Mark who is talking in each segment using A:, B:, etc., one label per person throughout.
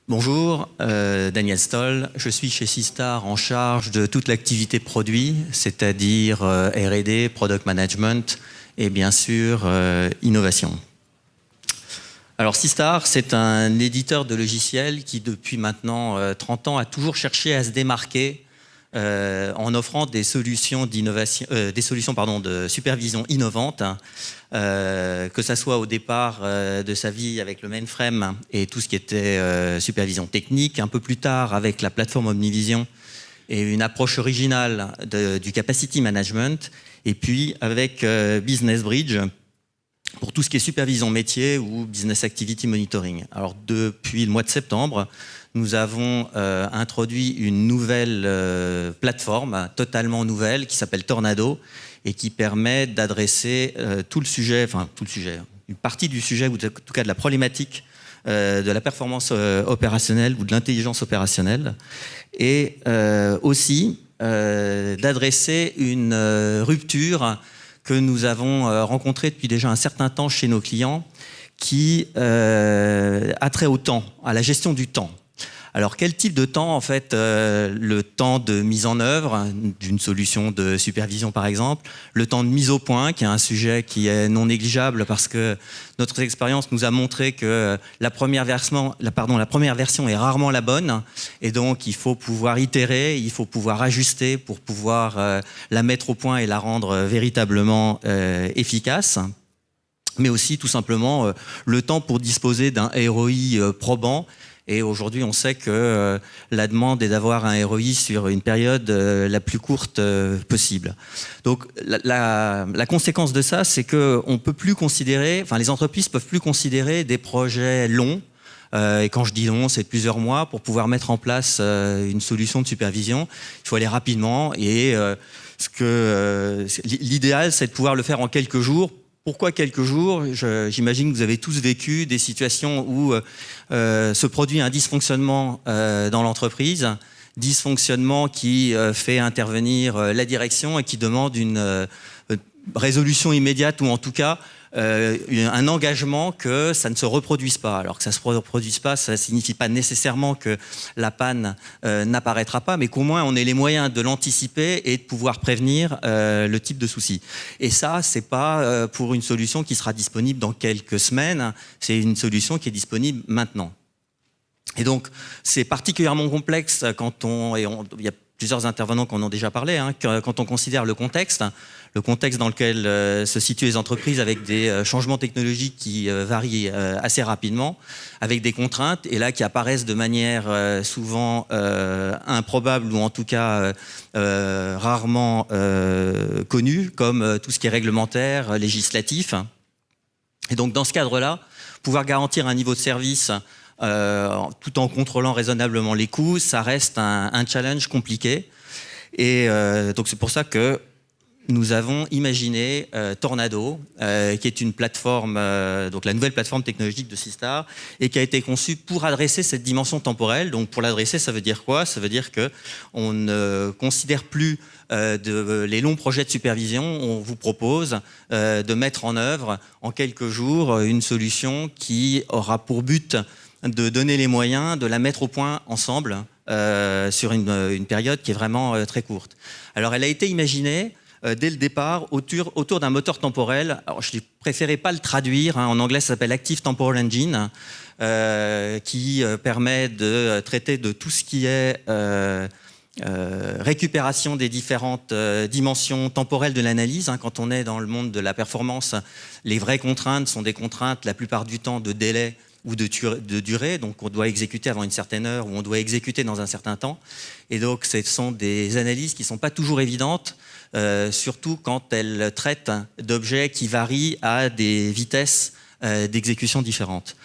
A: Bonjour, Daniel Stoll. Je suis chez Seastar en charge de toute l'activité produit, c'est-à-dire R&D, Product Management et bien sûr innovation. Alors Seastar, c'est un éditeur de logiciels qui depuis maintenant 30 ans a toujours cherché à se démarquer en offrant des solutions d'innovation, de supervision innovantes, que ça soit au départ de sa vie avec le mainframe et tout ce qui était supervision technique, un peu plus tard avec la plateforme Omnivision et une approche originale du capacity management, et puis avec Business Bridge pour tout ce qui est supervision métier ou business activity monitoring. Alors depuis le mois de septembre, nous avons introduit une nouvelle plateforme, totalement nouvelle, qui s'appelle Tornado et qui permet d'adresser tout le sujet, une partie du sujet, ou en tout cas de la problématique de la performance opérationnelle ou de l'intelligence opérationnelle, et aussi d'adresser une rupture que nous avons rencontrée depuis déjà un certain temps chez nos clients, qui a trait au temps, à la gestion du temps. Alors, quel type de temps, en fait, le temps de mise en œuvre d'une solution de supervision, par exemple, le temps de mise au point, qui est un sujet qui est non négligeable parce que notre expérience nous a montré que la première version est rarement la bonne, et donc il faut pouvoir itérer, il faut pouvoir ajuster pour pouvoir la mettre au point et la rendre véritablement efficace. Mais aussi, tout simplement, le temps pour disposer d'un ROI probant. Et aujourd'hui, on sait que la demande est d'avoir un ROI sur une période la plus courte possible. Donc, la conséquence de ça, c'est qu'on peut plus considérer, les entreprises peuvent plus considérer des projets longs. Et quand je dis long, c'est plusieurs mois pour pouvoir mettre en place une solution de supervision. Il faut aller rapidement, et l'idéal, c'est de pouvoir le faire en quelques jours. Pourquoi quelques jours? J'imagine que vous avez tous vécu des situations où se produit un dysfonctionnement dans l'entreprise, dysfonctionnement qui fait intervenir la direction et qui demande une résolution immédiate, ou en tout cas un engagement que ça ne se reproduise pas. Alors que ça ne se reproduise pas, ça ne signifie pas nécessairement que la panne n'apparaîtra pas, mais qu'au moins on ait les moyens de l'anticiper et de pouvoir prévenir le type de souci. Et ça, c'est pas pour une solution qui sera disponible dans quelques semaines, c'est une solution qui est disponible maintenant. Et donc, c'est particulièrement complexe quand il y a plusieurs intervenants qui en ont déjà parlé, quand on considère le contexte dans lequel se situent les entreprises, avec des changements technologiques qui varient assez rapidement, avec des contraintes, et là qui apparaissent de manière souvent improbable, ou en tout cas rarement connue, comme tout ce qui est réglementaire, législatif. Et donc dans ce cadre-là, pouvoir garantir un niveau de service tout en contrôlant raisonnablement les coûts, ça reste un challenge compliqué. Et donc c'est pour ça que nous avons imaginé Tornado, qui est une plateforme, donc la nouvelle plateforme technologique de Seastar, et qui a été conçue pour adresser cette dimension temporelle. Donc pour l'adresser, ça veut dire quoi? Ça veut dire qu'on ne considère plus les longs projets de supervision. On vous propose de mettre en œuvre en quelques jours une solution qui aura pour but de donner les moyens de la mettre au point ensemble sur une période qui est vraiment très courte. Alors elle a été imaginée dès le départ autour d'un moteur temporel. Alors je ne préférais pas le traduire, en anglais ça s'appelle Active Temporal Engine, qui permet de traiter de tout ce qui est récupération des différentes dimensions temporelles de l'analyse. Quand on est dans le monde de la performance, les vraies contraintes sont des contraintes la plupart du temps de délai ou de durée, donc on doit exécuter avant une certaine heure, ou on doit exécuter dans un certain temps. Et donc ce sont des analyses qui ne sont pas toujours évidentes, surtout quand elles traitent d'objets qui varient à des vitesses d'exécution différentes.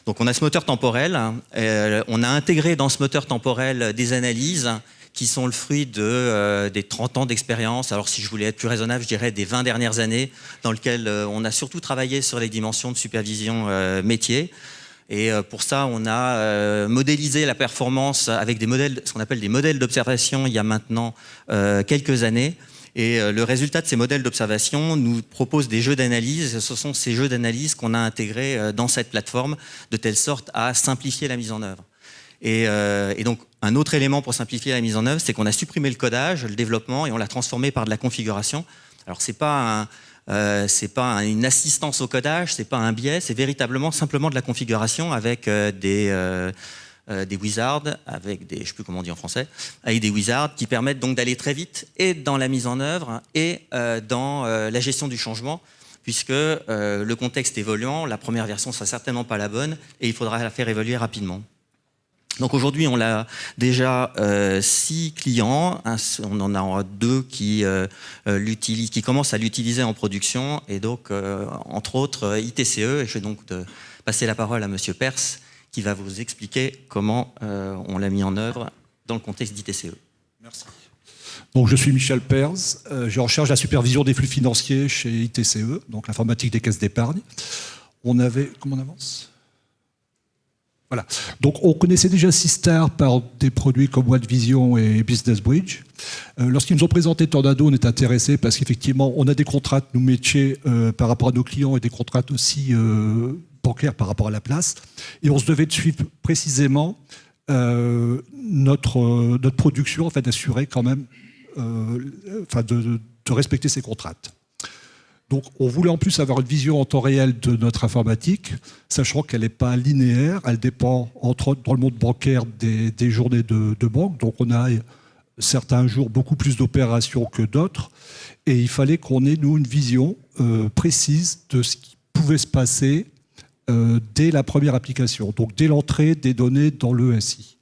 A: Donc on a ce moteur temporel, on a intégré dans ce moteur temporel des analyses qui sont le fruit des 30 ans d'expérience. Alors si je voulais être plus raisonnable, je dirais des 20 dernières années, dans lesquelles on a surtout travaillé sur les dimensions de supervision métier. Et pour ça, on a modélisé la performance avec des modèles, ce qu'on appelle des modèles d'observation, il y a maintenant quelques années. Et le résultat de ces modèles d'observation nous propose des jeux d'analyse. Ce sont ces jeux d'analyse qu'on a intégrés dans cette plateforme, de telle sorte à simplifier la mise en œuvre. Et donc, un autre élément pour simplifier la mise en œuvre, c'est qu'on a supprimé le codage, le développement, et on l'a transformé par de la configuration. Alors, c'est pas une assistance au codage, c'est pas un biais, c'est véritablement simplement de la configuration avec des wizards, avec des, je sais plus comment on dit en français, avec des wizards qui permettent donc d'aller très vite et dans la mise en œuvre et dans la gestion du changement, puisque le contexte évoluant, la première version sera certainement pas la bonne et il faudra la faire évoluer rapidement. Donc aujourd'hui, on a déjà 6 clients, on en a 2 qui commencent à l'utiliser en production, et donc entre autres ITCE, et je vais donc passer la parole à Monsieur Perse, qui va vous expliquer comment on l'a mis en œuvre dans le contexte d'ITCE.
B: Merci. Donc je suis Michel Perse, j'ai en charge la supervision des flux financiers chez ITCE, donc l'informatique des caisses d'épargne. Comment on avance ? Voilà. Donc on connaissait déjà Seastar par des produits comme OneVision et Business Bridge. Lorsqu'ils nous ont présenté Tornado, on est intéressés parce qu'effectivement, on a des contraintes, nous métiers, par rapport à nos clients, et des contraintes aussi bancaires par rapport à la place. Et on se devait de suivre précisément notre production, afin d'assurer quand même, de respecter ces contraintes. Donc on voulait en plus avoir une vision en temps réel de notre informatique, sachant qu'elle n'est pas linéaire, elle dépend entre autres dans le monde bancaire des journées de banque, donc on a certains jours beaucoup plus d'opérations que d'autres, et il fallait qu'on ait nous une vision précise de ce qui pouvait se passer dès la première application, donc dès l'entrée des données dans l'ESI.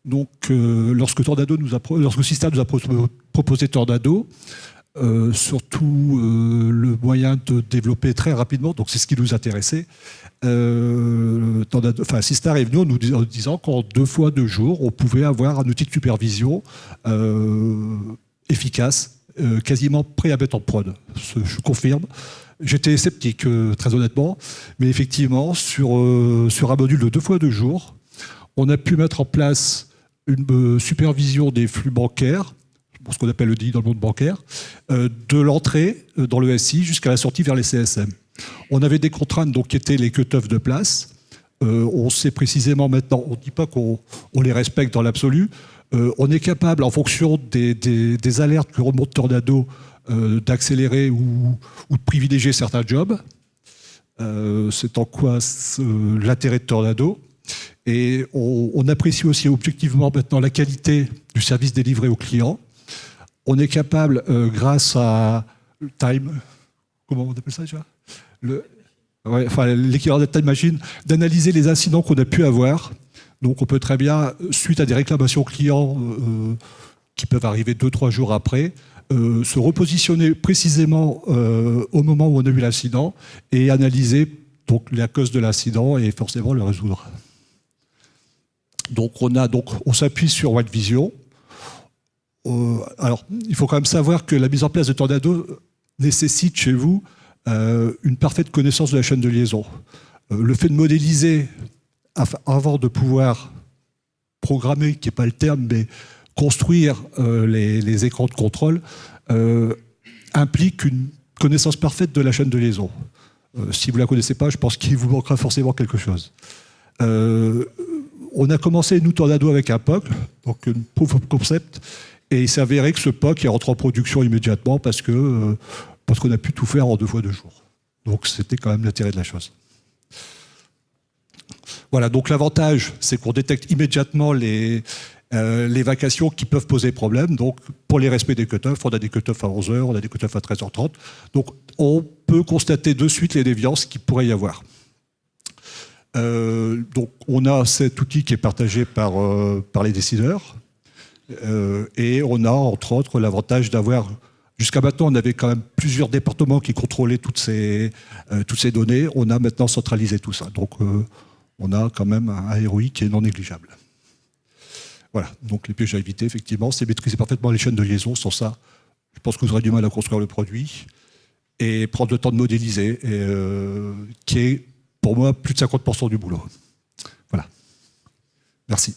B: Donc lorsque Seastar nous a proposé Tornado, surtout le moyen de développer très rapidement, donc c'est ce qui nous intéressait. Seastar est venu en nous disant qu'en 2 fois 2 jours, on pouvait avoir un outil de supervision efficace, quasiment prêt à mettre en prod. Je confirme. J'étais sceptique, très honnêtement, mais effectivement, sur un module de 2 fois 2 jours, on a pu mettre en place une supervision des flux bancaires, ce qu'on appelle le DI dans le monde bancaire, de l'entrée dans le SI jusqu'à la sortie vers les CSM. On avait des contraintes donc, qui étaient les cut-offs de place. On sait précisément maintenant, on ne dit pas qu'on les respecte dans l'absolu, on est capable, en fonction des alertes que remonte Tornado, d'accélérer ou de privilégier certains jobs. C'est en quoi l'intérêt de Tornado. Et on apprécie aussi objectivement maintenant la qualité du service délivré aux clients. On est capable, grâce à Time, comment on appelle ça déjà ? L'équivalent de Time Machine, d'analyser les incidents qu'on a pu avoir. Donc on peut très bien, suite à des réclamations clients qui peuvent arriver 2-3 jours après, se repositionner précisément au moment où on a eu l'incident et analyser donc, la cause de l'incident et forcément le résoudre. Donc on s'appuie sur OneVision. Alors, il faut quand même savoir que la mise en place de Tornado nécessite chez vous une parfaite connaissance de la chaîne de liaison. Le fait de modéliser avant de pouvoir programmer, qui n'est pas le terme, mais construire les écrans de contrôle, implique une connaissance parfaite de la chaîne de liaison. Si vous ne la connaissez pas, je pense qu'il vous manquera forcément quelque chose. On a commencé, nous, Tornado, avec un POC, donc une proof of concept, et il s'est avéré que ce POC est rentré en production immédiatement parce qu'on a pu tout faire en 2 fois 2 jours. Donc c'était quand même l'intérêt de la chose. Voilà, donc l'avantage, c'est qu'on détecte immédiatement les vacations qui peuvent poser problème. Donc pour les respects des cut-offs, on a des cut-offs à 11h, on a des cut-offs à 13h30. Donc on peut constater de suite les déviances qu'il pourrait y avoir. Donc on a cet outil qui est partagé par les décideurs. Et on a, entre autres, l'avantage d'avoir... Jusqu'à maintenant, on avait quand même plusieurs départements qui contrôlaient toutes ces données. On a maintenant centralisé tout ça. Donc, on a quand même un ROI qui est non négligeable. Voilà. Donc, les pièges à éviter, effectivement, c'est maîtriser parfaitement les chaînes de liaison. Sans ça, je pense que vous aurez du mal à construire le produit. Et prendre le temps de modéliser, qui est, pour moi, plus de 50% du boulot. Voilà. Merci.